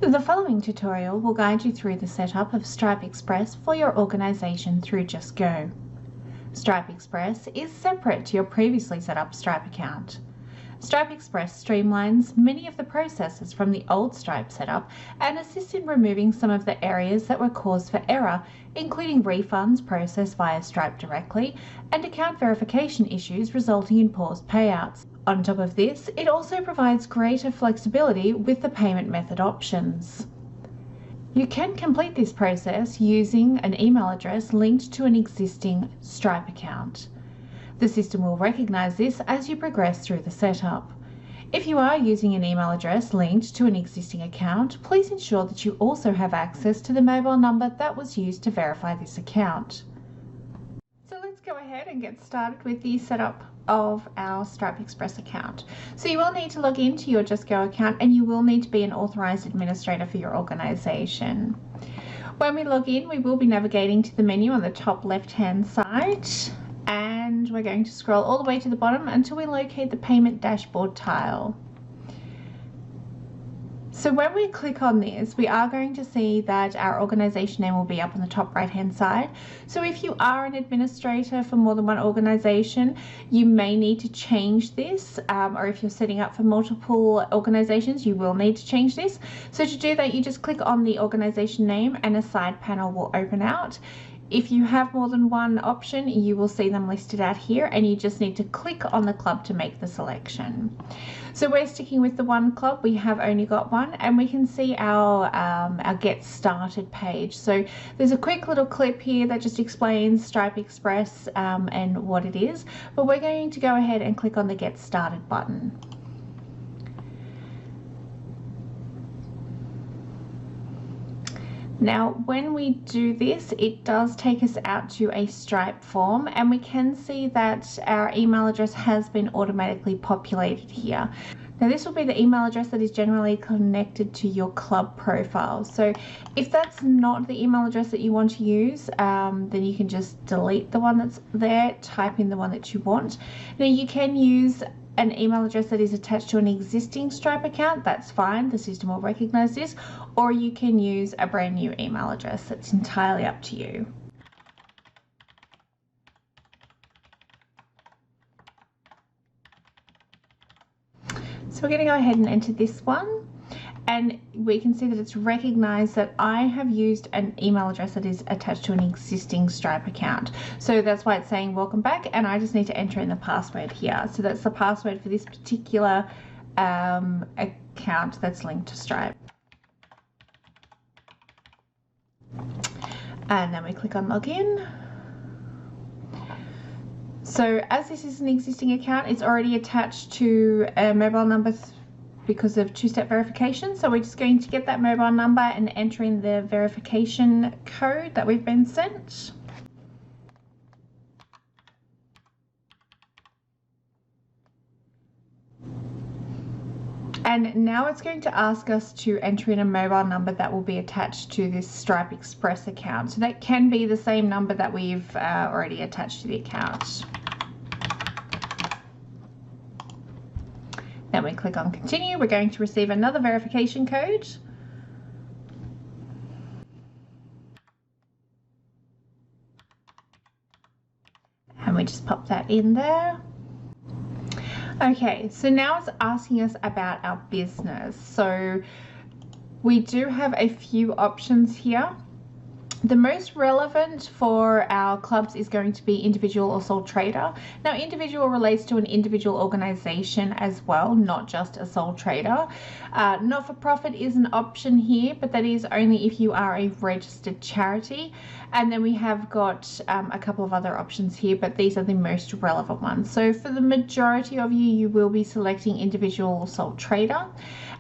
The following tutorial will guide you through the setup of Stripe Express for your organization through Just Go. Stripe Express is separate to your previously set up Stripe account. Stripe Express streamlines many of the processes from the old Stripe setup and assists in removing some of the areas that were cause for error, including refunds processed via Stripe directly and account verification issues resulting in paused payouts. On top of this, it also provides greater flexibility with the payment method options. You can complete this process using an email address linked to an existing Stripe account. The system will recognize this as you progress through the setup. If you are using an email address linked to an existing account, please ensure that you also have access to the mobile number that was used to verify this account. So let's go ahead and get started with the setup of our Stripe Express account. So you will need to log into your Just Go account and you will need to be an authorized administrator for your organization. When we log in, we will be navigating to the menu on the top left-hand side, and we're going to scroll all the way to the bottom until we locate the payment dashboard tile. So when we click on this, we are going to see that our organization name will be up on the top right hand side. So if you are an administrator for more than one organization, you may need to change this, or if you're setting up for multiple organizations, you will need to change this. So to do that, you just click on the organization name and a side panel will open out. If you have more than one option, you will see them listed out here, and you just need to click on the club to make the selection. So we're sticking with the one club. We have only got one, and we can see our Get Started page. So there's a quick little clip here that just explains Stripe Express and what it is, but we're going to go ahead and click on the Get Started button. Now, when we do this, it does take us out to a Stripe form, and we can see that our email address has been automatically populated here. Now, this will be the email address that is generally connected to your club profile. So if that's not the email address that you want to use, then you can just delete the one that's there, type in the one that you want. Now, you can use an email address that is attached to an existing Stripe account. That's fine, the system will recognize this, or you can use a brand new email address. It's entirely up to you. So we're going to go ahead and enter this one, and we can see that it's recognized that I have used an email address that is attached to an existing Stripe account. So that's why it's saying welcome back, and I just need to enter in the password here. So that's the password for this particular account that's linked to Stripe. And then we click on login. So as this is an existing account, it's already attached to a mobile number because of two-step verification. So we're just going to get that mobile number and enter in the verification code that we've been sent. And now it's going to ask us to enter in a mobile number that will be attached to this Stripe Express account. So that can be the same number that we've already attached to the account. Then we click on continue. We're going to receive another verification code. And we just pop that in there. Okay, so now it's asking us about our business. So we do have a few options here. The most relevant for our clubs is going to be individual or sole trader. Now, individual relates to an individual organization as well, not just a sole trader. Not-for-profit is an option here, but that is only if you are a registered charity. And then we have got a couple of other options here, but these are the most relevant ones. So for the majority of you, you will be selecting individual or sole trader.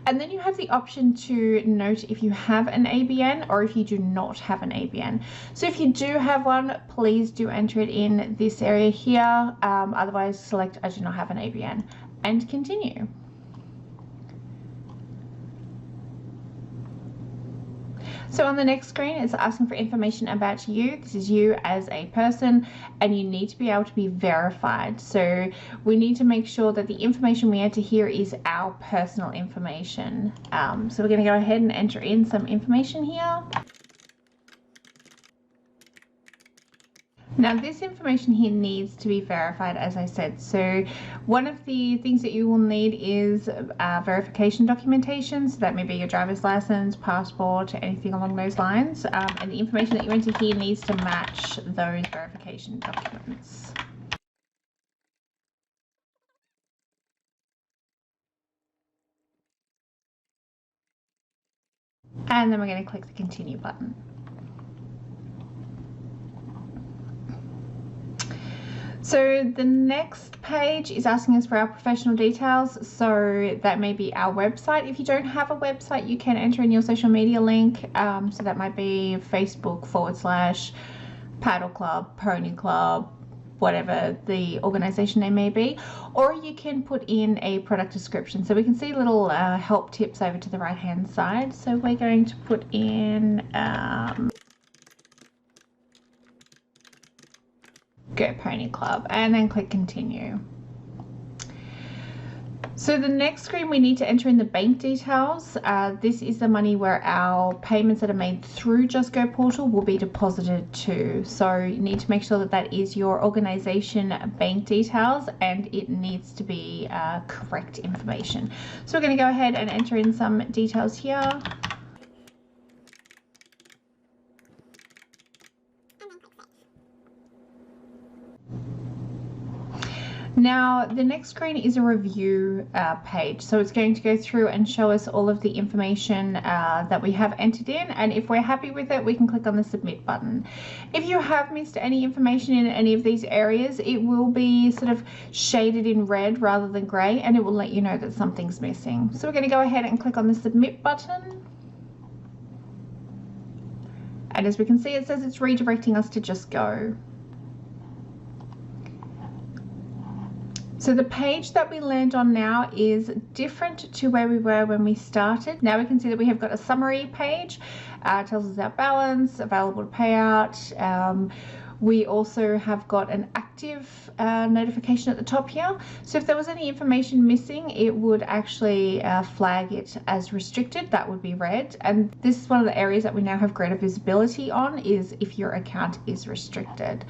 And then you have the option to note if you have an ABN or if you do not have an ABN. So if you do have one, please do enter it in this area here. Otherwise, select I do not have an ABN and continue. So on the next screen, it's asking for information about you. This is you as a person, and you need to be able to be verified. So we need to make sure that the information we enter here is our personal information. So we're going to go ahead and enter in some information here. Now this information here needs to be verified, as I said. So one of the things that you will need is verification documentation. So that may be your driver's license, passport, anything along those lines. And the information that you enter here needs to match those verification documents. And then we're going to click the continue button. So the next page is asking us for our professional details. So that may be our website. If you don't have a website, you can enter in your social media link. So that might be Facebook/Paddle Club, Pony Club, whatever the organization name may be. Or you can put in a product description. So we can see little help tips over to the right hand side. So we're going to put in Go Pony Club, and then click continue. So the next screen, we need to enter in the bank details. This is the money where our payments that are made through Just Go portal will be deposited to. So you need to make sure that that is your organization bank details, and it needs to be correct information. So we're going to go ahead and enter in some details here. Now the next screen is a review page, so it's going to go through and show us all of the information that we have entered in, and if we're happy with it, we can click on the submit button. If you have missed any information in any of these areas, it will be sort of shaded in red rather than grey, and it will let you know that something's missing. So we're going to go ahead and click on the submit button, and as we can see, it says it's redirecting us to Just Go. So the page that we land on now is different to where we were when we started. Now we can see that we have got a summary page, tells us our balance, available to pay out. We also have got an active notification at the top here. So if there was any information missing, it would actually flag it as restricted. That would be red. And this is one of the areas that we now have greater visibility on, is if your account is restricted.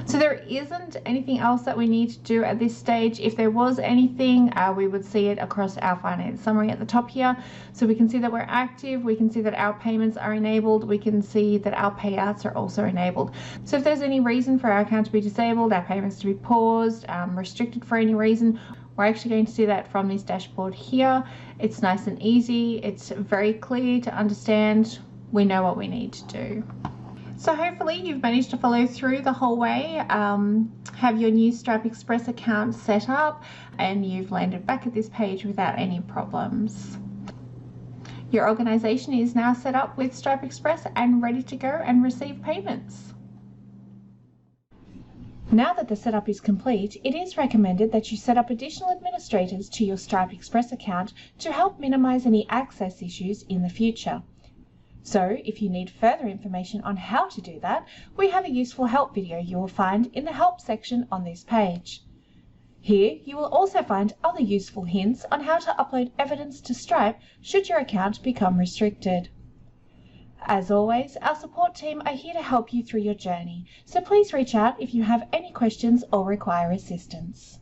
So there isn't anything else that we need to do at this stage. If there was anything, we would see it across our finance summary at the top here. So we can see that we're active, we can see that our payments are enabled, we can see that our payouts are also enabled. So if there's any reason for our account to be disabled, our payments to be paused, restricted for any reason, we're actually going to see that from this dashboard here. It's nice and easy, it's very clear to understand, we know what we need to do. So hopefully you've managed to follow through the whole way, have your new Stripe Express account set up, and you've landed back at this page without any problems. Your organization is now set up with Stripe Express and ready to go and receive payments. Now that the setup is complete, it is recommended that you set up additional administrators to your Stripe Express account to help minimize any access issues in the future. So if you need further information on how to do that, we have a useful help video you will find in the help section on this page. Here you will also find other useful hints on how to upload evidence to Stripe should your account become restricted. As always, our support team are here to help you through your journey, so please reach out if you have any questions or require assistance.